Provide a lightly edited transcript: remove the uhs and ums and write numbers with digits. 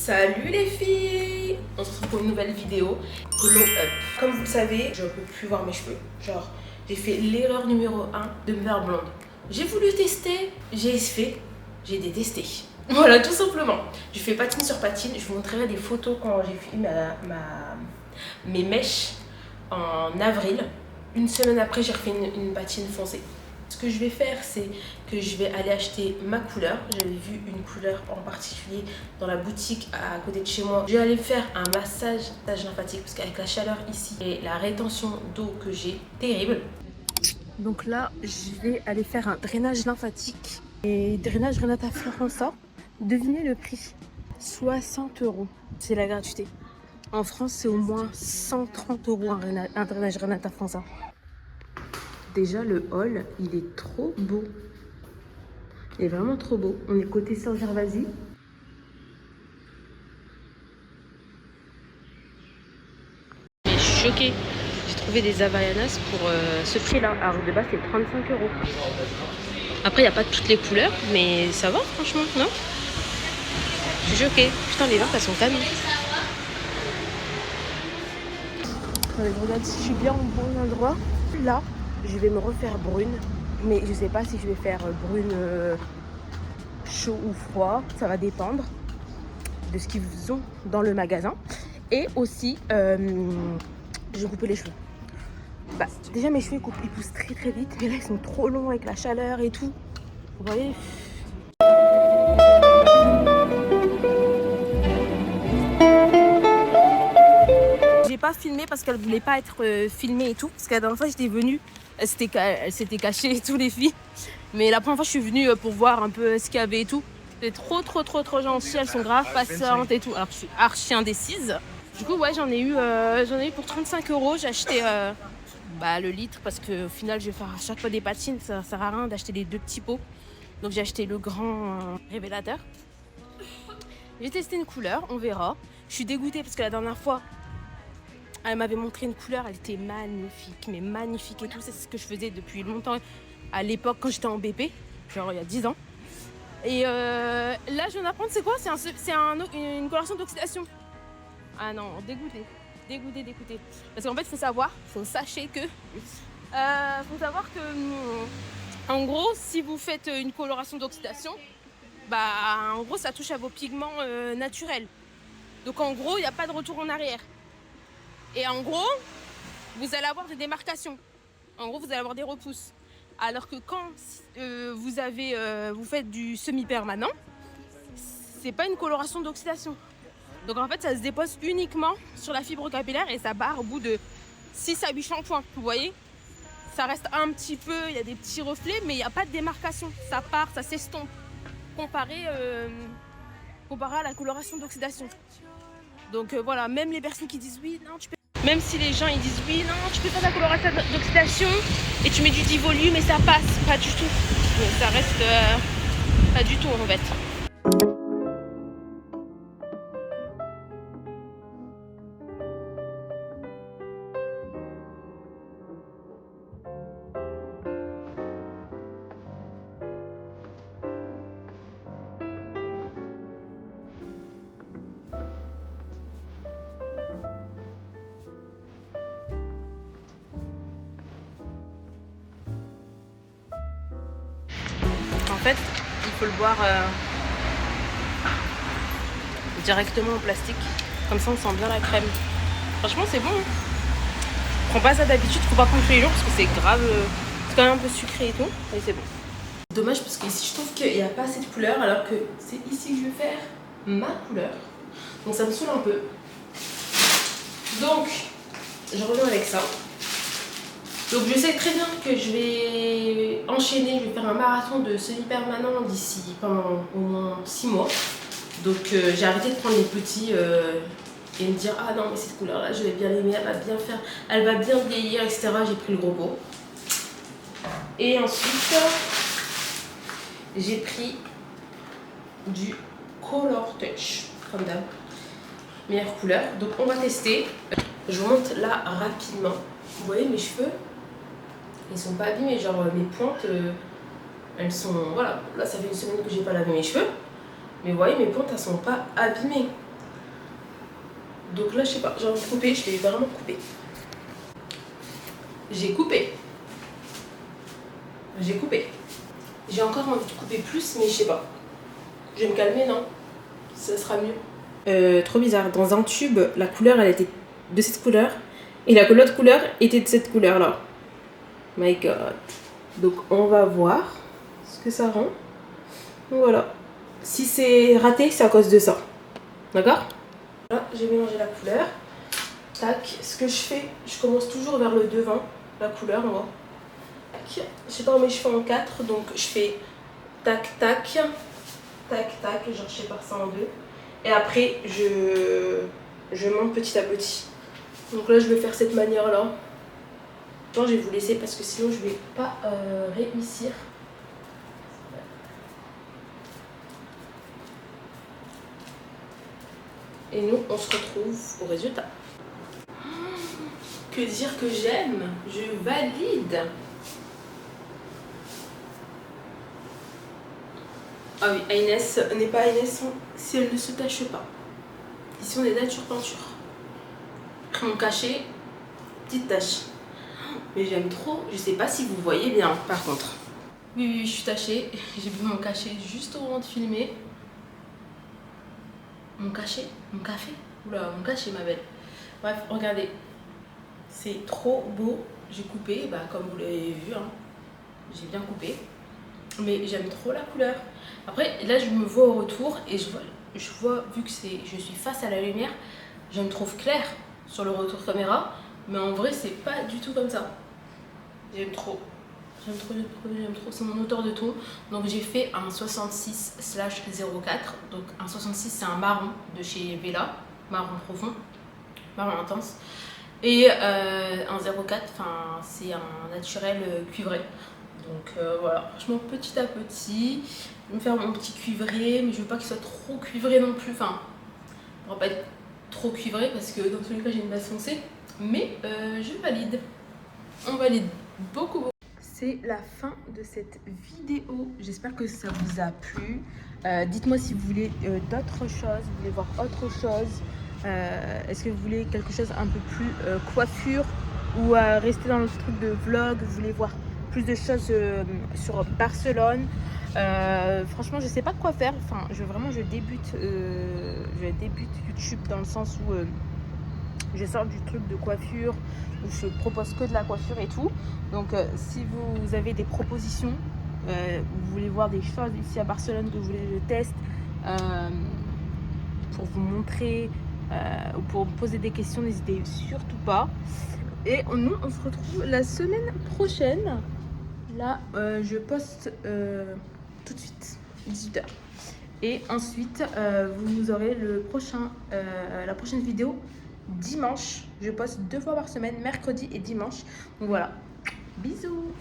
Salut les filles! On se retrouve pour une nouvelle vidéo Glow Up. Comme vous le savez, je ne peux plus voir mes cheveux. Genre, j'ai fait l'erreur numéro 1 de me faire blonde. J'ai voulu tester, j'ai fait, j'ai détesté. Voilà, tout simplement. Je fais patine sur patine. Je vous montrerai des photos quand j'ai fait mes mèches en avril. Une semaine après, j'ai refait une patine foncée. Ce que je vais faire, c'est que je vais aller acheter ma couleur. J'avais vu une couleur en particulier dans la boutique à côté de chez moi. Je vais aller faire un massage lymphatique parce qu'avec la chaleur ici et la rétention d'eau que j'ai, terrible. Donc là, je vais aller faire un drainage lymphatique et drainage Renata Florensa. Devinez le prix, 60 €. C'est la gratuité. En France, c'est au moins 130 € un drainage Renata Florensa. Déjà, le hall, il est trop beau. Il est vraiment trop beau. On est côté Saint-Gervais. Je suis choquée. J'ai trouvé des Havaianas pour ce prix-là. Alors, de base, c'est 35 €. Après, il n'y a pas toutes les couleurs, mais ça va, franchement, non? Je suis choquée. Putain, les lampes, elles sont canons. Je regarde si je suis bien au bon endroit. Là, je vais me refaire brune. Mais je sais pas si je vais faire brune chaud ou froid. Ça va dépendre de ce qu'ils ont dans le magasin. Et aussi, je vais couper les cheveux. Bah, déjà, mes cheveux ils poussent très très vite. Mais là, ils sont trop longs avec la chaleur et tout. Vous voyez? J'ai pas filmé parce qu'elle voulait pas être filmée et tout. Parce que la dernière fois, j'étais venue. Elle s'était cachée et tout, les filles. Mais la première fois, je suis venue pour voir un peu ce qu'il y avait et tout. C'était trop gentil. Elles sont grave patientes et tout. Alors, je suis archi indécise. Du coup, ouais, j'en ai eu pour 35 €. J'ai acheté le litre parce qu'au final, je vais faire à chaque fois des patines. Ça sert à rien d'acheter les deux petits pots. Donc, j'ai acheté le grand révélateur. J'ai testé une couleur, on verra. Je suis dégoûtée parce que la dernière fois, elle m'avait montré une couleur, elle était magnifique, mais magnifique et tout. C'est ce que je faisais depuis longtemps, à l'époque quand j'étais en BP, genre il y a 10 ans. Et là, je viens d'apprendre, c'est quoi? C'est une coloration d'oxydation. Ah non, dégoûtée. Parce qu'en fait, faut savoir que en gros, si vous faites une coloration d'oxydation, en gros, ça touche à vos pigments naturels. Donc en gros, il n'y a pas de retour en arrière. Et en gros, vous allez avoir des démarcations. En gros, vous allez avoir des repousses. Alors que quand vous faites du semi-permanent, c'est pas une coloration d'oxydation. Donc en fait, ça se dépose uniquement sur la fibre capillaire et ça barre au bout de 6 à 8 shampoings. Vous voyez? Ça reste un petit peu, il y a des petits reflets, mais il n'y a pas de démarcation. Ça part, ça s'estompe. Comparé à la coloration d'oxydation. Donc voilà, même les personnes qui disent oui, non, tu peux. Même si les gens ils disent oui, non, tu peux faire la coloration d'oxydation et tu mets du divolume et ça passe, pas du tout. Donc ça reste pas du tout en fait. En fait, il faut le boire directement en plastique. Comme ça, on sent bien la crème. Franchement, c'est bon. Je prends pas ça d'habitude, faut pas prendre tous les jours parce que c'est grave. C'est quand même un peu sucré et tout, mais c'est bon. Dommage parce que ici, je trouve qu'il n'y a pas assez de couleur alors que c'est ici que je vais faire ma couleur. Donc ça me saoule un peu. Donc, je reviens avec ça. Donc je sais très bien que je vais enchaîner, je vais faire un marathon de semi-permanent d'ici pendant au moins 6 mois. Donc j'ai arrêté de prendre les petits et me dire ah non mais cette couleur là je vais bien l'aimer, elle va bien vieillir, etc. J'ai pris le gros pot. Et ensuite j'ai pris du Color Touch, comme d'hab. Meilleure couleur. Donc on va tester. Je vous montre là rapidement. Vous voyez mes cheveux? Ils sont pas abîmés, genre mes pointes, elles sont... Voilà, là ça fait une semaine que j'ai pas lavé mes cheveux. Mais vous voyez, mes pointes, elles sont pas abîmées. Donc là, je sais pas, j'ai envie de couper, je vais vraiment couper. J'ai coupé. J'ai coupé. J'ai encore envie de couper plus, mais je sais pas. Je vais me calmer, non? Ça sera mieux. Trop bizarre. Dans un tube, la couleur, elle était de cette couleur. Et l'autre couleur était de cette couleur-là. My God. Donc, on va voir ce que ça rend. Voilà. Si c'est raté, c'est à cause de ça. D'accord? Là, j'ai mélangé la couleur. Tac. Ce que je fais, je commence toujours vers le devant. La couleur, moi. Tac. Je sais pas, mes cheveux en 4. Donc, je fais tac, tac. Tac, tac. Genre, je sépare ça en deux. Et après, je monte petit à petit. Donc là, je vais faire cette manière-là. Je vais vous laisser parce que sinon, je vais pas réussir. Et nous, on se retrouve au résultat. Que dire que j'aime? Je valide. Ah oui, Inès n'est pas Inès si elle ne se tâche pas. Ici, on est nature peinture. Crayon caché, petite tache. Mais j'aime trop. Je sais pas si vous voyez bien, par contre. Oui, oui, je suis tachée. J'ai bu mon cachet juste au moment de filmer. Mon cachet? Mon café? Oula, mon cachet, ma belle. Bref, regardez. C'est trop beau. J'ai coupé, bah, comme vous l'avez vu. Hein. J'ai bien coupé. Mais j'aime trop la couleur. Après, là, je me vois au retour et je vois vu que je suis face à la lumière, je me trouve clair sur le retour caméra. Mais en vrai, c'est pas du tout comme ça. J'aime trop. J'aime trop, j'aime trop, j'aime trop. C'est mon hauteur de ton. Donc j'ai fait un 66/04. Donc un 66, c'est un marron de chez Vela. Marron profond. Marron intense. Et un 04, c'est un naturel cuivré. Donc voilà, franchement petit à petit. Je vais me faire mon petit cuivré. Mais je veux pas qu'il soit trop cuivré non plus. Enfin, on va pas être trop cuivré parce que dans tous les cas j'ai une base foncée. Mais je valide. On valide beaucoup. C'est la fin de cette vidéo. J'espère que ça vous a plu. Dites-moi si vous voulez d'autres choses, vous voulez voir autre chose. Est-ce que vous voulez quelque chose un peu plus coiffure ou rester dans le truc de vlog? Vous voulez voir plus de choses sur Barcelone? Franchement, je sais pas quoi faire. Enfin, je débute YouTube dans le sens où je sors du truc de coiffure où je propose que de la coiffure et tout. Donc si vous avez des propositions, vous voulez voir des choses ici à Barcelone, que vous voulez le test pour vous montrer ou pour me poser des questions, n'hésitez surtout pas. Et nous, on se retrouve la semaine prochaine. Là, je poste tout de suite, 18h. Et ensuite, vous aurez la prochaine vidéo dimanche. Je poste 2 fois par semaine, mercredi et dimanche. Donc voilà, bisous.